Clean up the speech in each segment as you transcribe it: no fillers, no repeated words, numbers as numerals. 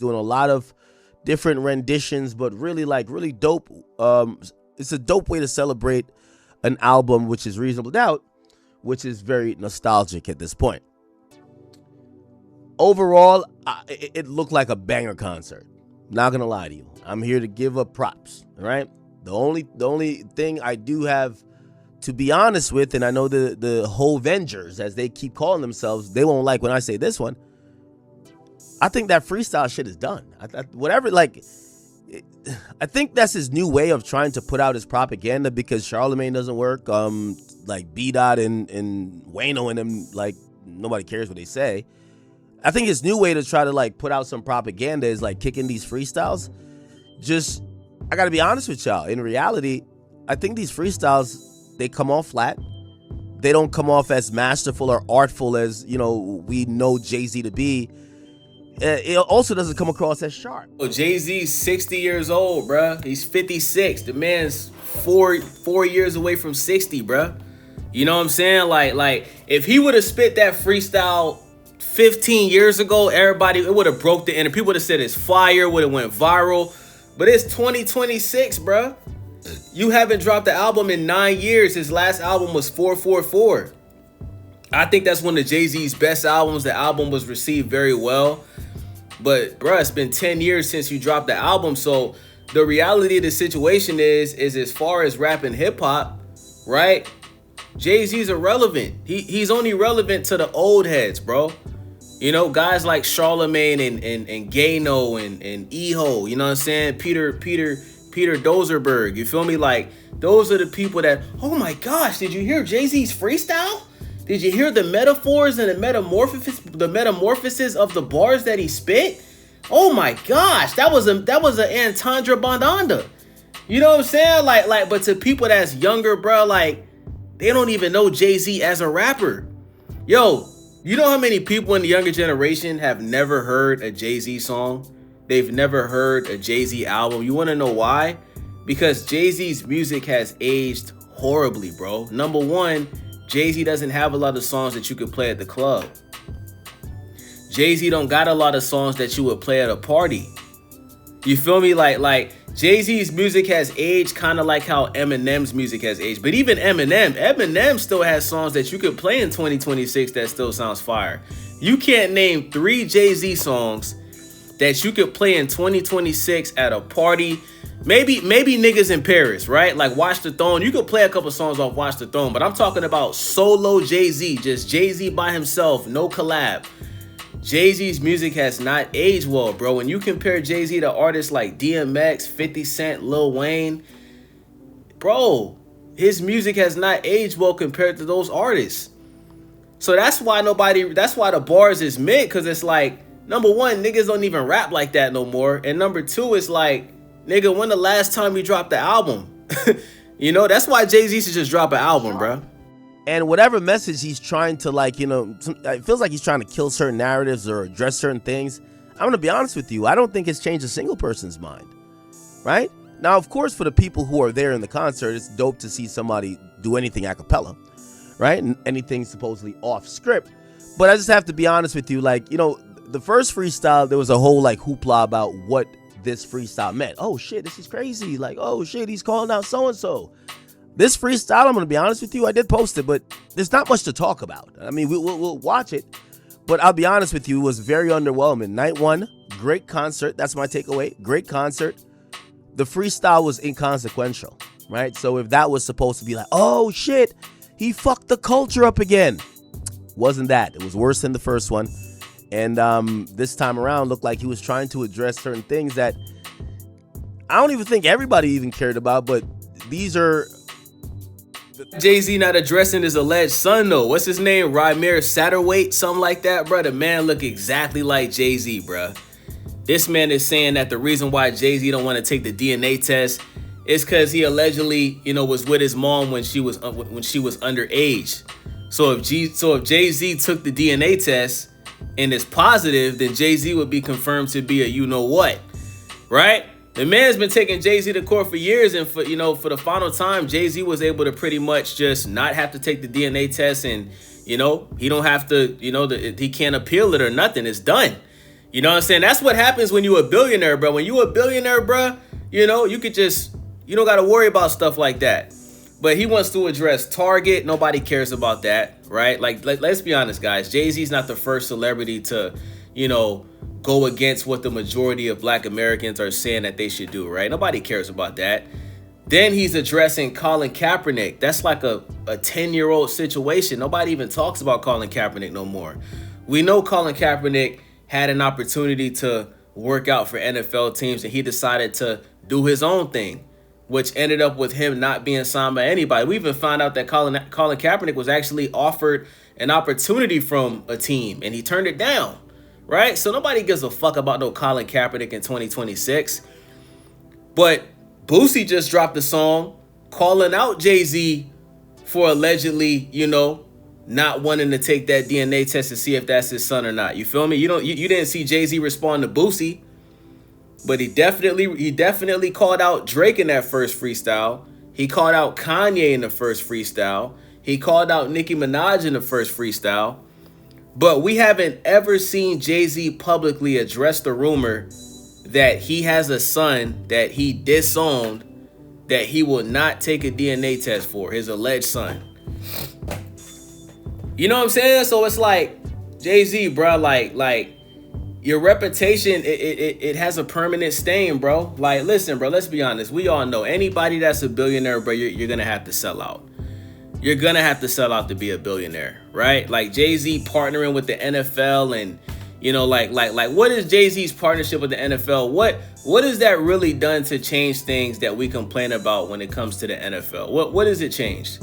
doing a lot of different renditions, but really dope. It's a dope way to celebrate an album, which is Reasonable Doubt, which is very nostalgic at this point. Overall, it looked like a banger concert. Not gonna lie to you, I'm here to give up props. All right. The only thing I do have to be honest with, and I know the whole Vengers, as they keep calling themselves, they won't like when I say this one. I think that freestyle shit is done. I think that's his new way of trying to put out his propaganda, because Charlemagne doesn't work. Like B Dot and Wayno and them, like, nobody cares what they say. I think his new way to try to like put out some propaganda is like kicking these freestyles. Just, I gotta be honest with y'all. In reality, I think these freestyles, they come off flat. They don't come off as masterful or artful as, we know Jay-Z to be. It also doesn't come across as sharp. Oh, Jay-Z's 60 years old, bruh. He's 56. The man's four years away from 60, bruh. You know what I'm saying? Like if he would have spit that freestyle 15 years ago, everybody, it would have broke the internet. People would have said it's fire, would have went viral. But it's 2026, bruh. You haven't dropped the album in 9 years. His last album was 444. I think that's one of Jay-Z's best albums. The album was received very well. But, bruh, it's been 10 years since you dropped the album. So the reality of the situation is as far as rap and hip-hop, right? Jay-Z's irrelevant. He's only relevant to the old heads, bro. Guys like Charlemagne and Gano and Eho, you know what I'm saying? Peter Dozerberg, you feel me? Like, those are the people that, oh my gosh, did you hear Jay-Z's freestyle? Did you hear the metaphors and the metamorphosis of the bars that he spit? Oh my gosh, that was an entendre bandanda. You know what I'm saying? Like, but to people that's younger, bro, like, they don't even know Jay-Z as a rapper. Yo, you know how many people in the younger generation have never heard a Jay-Z song? They've never heard a Jay-Z album. You want to know why? Because Jay-Z's music has aged horribly, bro. Number one, Jay-Z doesn't have a lot of songs that you could play at the club. Jay-Z don't got a lot of songs that you would play at a party. You feel me? Like Jay-Z's music has aged kind of like how Eminem's music has aged. But even Eminem still has songs that you could play in 2026 that still sounds fire. You can't name 3 Jay-Z songs that you could play in 2026 at a party. Maybe niggas in Paris, right? Like Watch the Throne. You could play a couple songs off Watch the Throne, but I'm talking about solo Jay-Z, just Jay-Z by himself, no collab. Jay-Z's music has not aged well, bro. When you compare Jay-Z to artists like DMX, 50 Cent, Lil Wayne, bro, his music has not aged well compared to those artists. So that's why the bars is mid, because it's like, number one, niggas don't even rap like that no more. And number two, it's like, nigga, when the last time you dropped the album? That's why Jay-Z should just drop an album, bro. And whatever message he's trying to, it feels like he's trying to kill certain narratives or address certain things. I'm going to be honest with you. I don't think it's changed a single person's mind, right? Now, of course, for the people who are there in the concert, it's dope to see somebody do anything a cappella, right? And anything supposedly off script. But I just have to be honest with you. The first freestyle, there was a whole hoopla about what this freestyle meant. Oh shit, this is crazy. Like, oh shit, he's calling out so-and-so. This freestyle, I'm going to be honest with you, I did post it, but there's not much to talk about. I mean, we'll watch it, but I'll be honest with you, it was very underwhelming. Night one, great concert. That's my takeaway. Great concert. The freestyle was inconsequential, right? So if that was supposed to be like, oh shit, he fucked the culture up again. Wasn't that. It was worse than the first one. And this time around looked like he was trying to address certain things that I don't even think everybody even cared about, but these are... Jay-Z not addressing his alleged son, though. What's his name? Rymir Satterwhite? Something like that, bro. The man look exactly like Jay-Z, bro. This man is saying that the reason why Jay-Z don't want to take the DNA test is because he allegedly, was with his mom when she was underage. So if Jay-Z took the DNA test and it's positive, then Jay-Z would be confirmed to be a you-know-what, right? The man's been taking Jay-Z to court for years, and for the final time, Jay-Z was able to pretty much just not have to take the DNA test, and he don't have to, he can't appeal it or nothing. It's done. You know what I'm saying? That's what happens when you a billionaire, bro. When you a billionaire, bro, you know, you don't got to worry about stuff like that. But he wants to address Target. Nobody cares about that, right? Like let's be honest, guys. Jay-Z's not the first celebrity to, you know, go against what the majority of black Americans are saying that they should do, right? Nobody cares about that. Then he's addressing Colin Kaepernick. That's like a 10-year-old situation. Nobody even talks about Colin Kaepernick no more. We know Colin Kaepernick had an opportunity to work out for NFL teams, and he decided to do his own thing, which ended up with him not being signed by anybody. We even found out that Colin Kaepernick was actually offered an opportunity from a team, and he turned it down, right? So nobody gives a fuck about no Colin Kaepernick in 2026. But Boosie just dropped a song calling out Jay-Z for allegedly, you know, not wanting to take that DNA test to see if that's his son or not. You feel me? You didn't see Jay-Z respond to Boosie, but he definitely called out Drake in that first freestyle. He called out Kanye in the first freestyle. He called out Nicki Minaj in the first freestyle. But we haven't ever seen Jay-Z publicly address the rumor that he has a son that he disowned, that he will not take a DNA test for, his alleged son. You know what I'm saying? So it's like, Jay-Z, bro, like your reputation, it has a permanent stain, bro. Like, listen, bro, let's be honest. We all know anybody that's a billionaire, bro, you're going to have to sell out. You're going to have to sell out to be a billionaire, right? Like Jay-Z partnering with the NFL and, you know, like what is Jay-Z's partnership with the NFL? What has that really done to change things that we complain about when it comes to the NFL? What has it changed?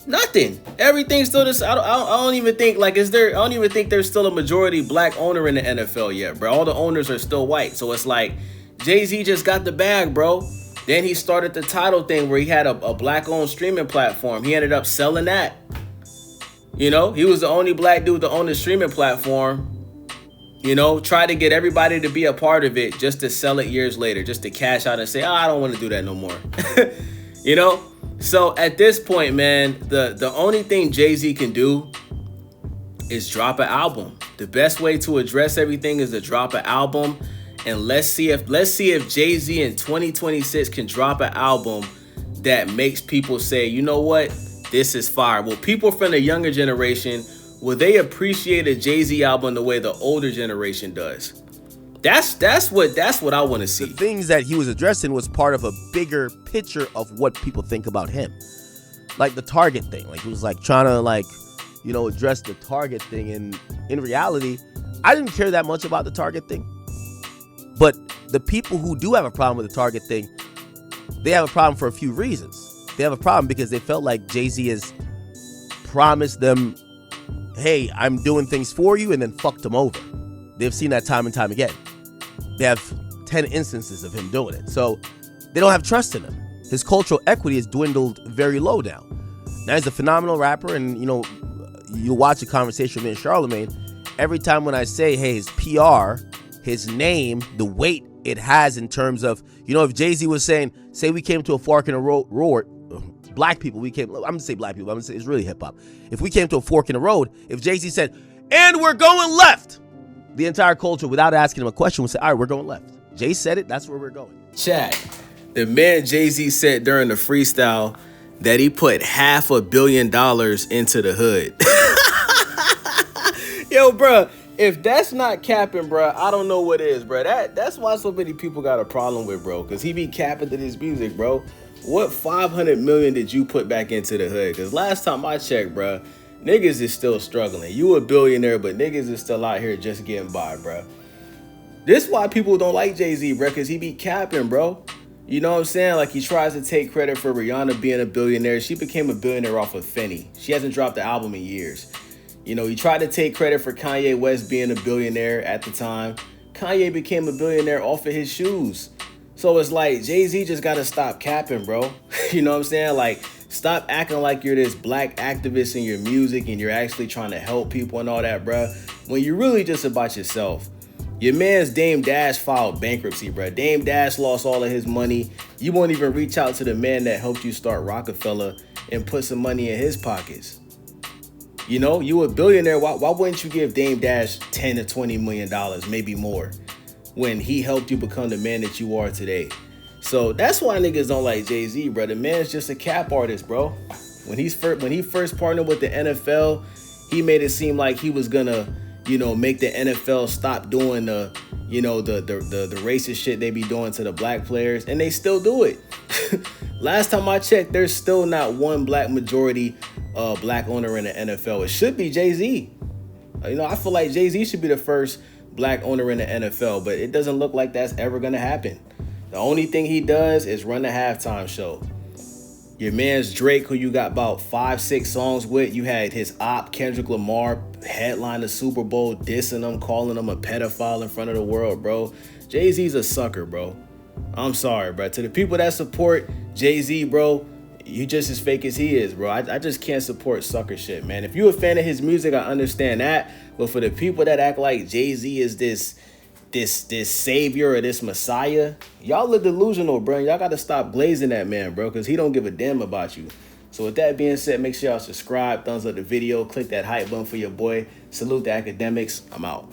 Nothing. Everything's still this. I don't even think I don't even think there's still a majority black owner in the NFL yet, bro. All the owners are still white. So it's like Jay-Z just got the bag, bro. Then he started the title thing where he had a black-owned streaming platform. He ended up selling that. You know, he was the only black dude to own the streaming platform. You know, tried to get everybody to be a part of it just to sell it years later, just to cash out and say, I don't want to do that no more. You know? So at this point, man, the only thing Jay-Z can do is drop an album. The best way to address everything is to drop an album. And let's see if Jay-Z in 2026 can drop an album that makes people say, you know what, this is fire. Well, people from the younger generation, will they appreciate a Jay-Z album the way the older generation does? That's what I want to see. The things that he was addressing was part of a bigger picture of what people think about him. Like the Target thing. Like he was like trying to like, you know, address the Target thing. And in reality, I didn't care that much about the Target thing. But the people who do have a problem with the Target thing, they have a problem for a few reasons. They have a problem because they felt like Jay-Z has promised them, hey, I'm doing things for you, and then fucked them over. They've seen that time and time again. They have 10 instances of him doing it. So they don't have trust in him. His cultural equity has dwindled very low now. Now he's a phenomenal rapper, and you know, you watch a conversation with me and Charlemagne. Every time when I say, hey, his PR, his name, the weight it has in terms of, you know, if Jay-Z was saying, say we came to a fork in the road, black people, I'm gonna say black people, I'm gonna say it's really hip hop. If we came to a fork in the road, if Jay-Z said, and we're going left, the entire culture, without asking him a question, would say, all right, we're going left. Jay said it, that's where we're going. Chat. The man Jay-Z said during the freestyle that he put $500 million into the hood. Yo, bro, if that's not capping, bro, I don't know what is, bro. That's why so many people got a problem with, bro, because he be capping to this music, bro. What 500 million did you put back into the hood? Because last time I checked, bro, niggas is still struggling. You a billionaire, but niggas is still out here just getting by, bro. This why people don't like Jay-Z, bro, because he be capping, bro. You know what I'm saying? Like, he tries to take credit for Rihanna being a billionaire. She became a billionaire off of Fenty. She hasn't dropped the album in years. You know, he tried to take credit for Kanye West being a billionaire at the time. Kanye became a billionaire off of his shoes. So it's like, Jay-Z just got to stop capping, bro. You know what I'm saying? Like, stop acting like you're this black activist in your music and you're actually trying to help people and all that, bro, when you're really just about yourself. Your man's Dame Dash filed bankruptcy, bro. Dame Dash lost all of his money. You won't even reach out to the man that helped you start Rockefeller and put some money in his pockets. You know, you a billionaire. Why wouldn't you give Dame Dash 10 to 20 million dollars, maybe more, when he helped you become the man that you are today? So that's why niggas don't like Jay-Z, bro. The man's just a cap artist, bro. When he first partnered with the NFL, he made it seem like he was gonna, you know, make the NFL stop doing the, you know, the racist shit they be doing to the black players, and they still do it. Last time I checked, there's still not one black majority black owner in the NFL. It should be Jay-Z. You know, I feel like Jay-Z should be the first black owner in the NFL, but it doesn't look like that's ever gonna happen. The only thing he does is run the halftime show. Your man's Drake, who you got about 5-6 songs with, you had his op Kendrick Lamar headline the Super Bowl, dissing him, calling him a pedophile in front of the world, bro. Jay-Z's a sucker, bro. I'm sorry, bro. To the people that support Jay-Z, bro, you just as fake as he is, bro. I just can't support sucker shit, man. If you a fan of his music, I understand that. But for the people that act like Jay-Z is this savior or this messiah, y'all are delusional, bro. Y'all got to stop glazing that man, bro, because he don't give a damn about you. So with that being said, make sure y'all subscribe, thumbs up the video, click that hype button for your boy. Salute the Akademiks. I'm out.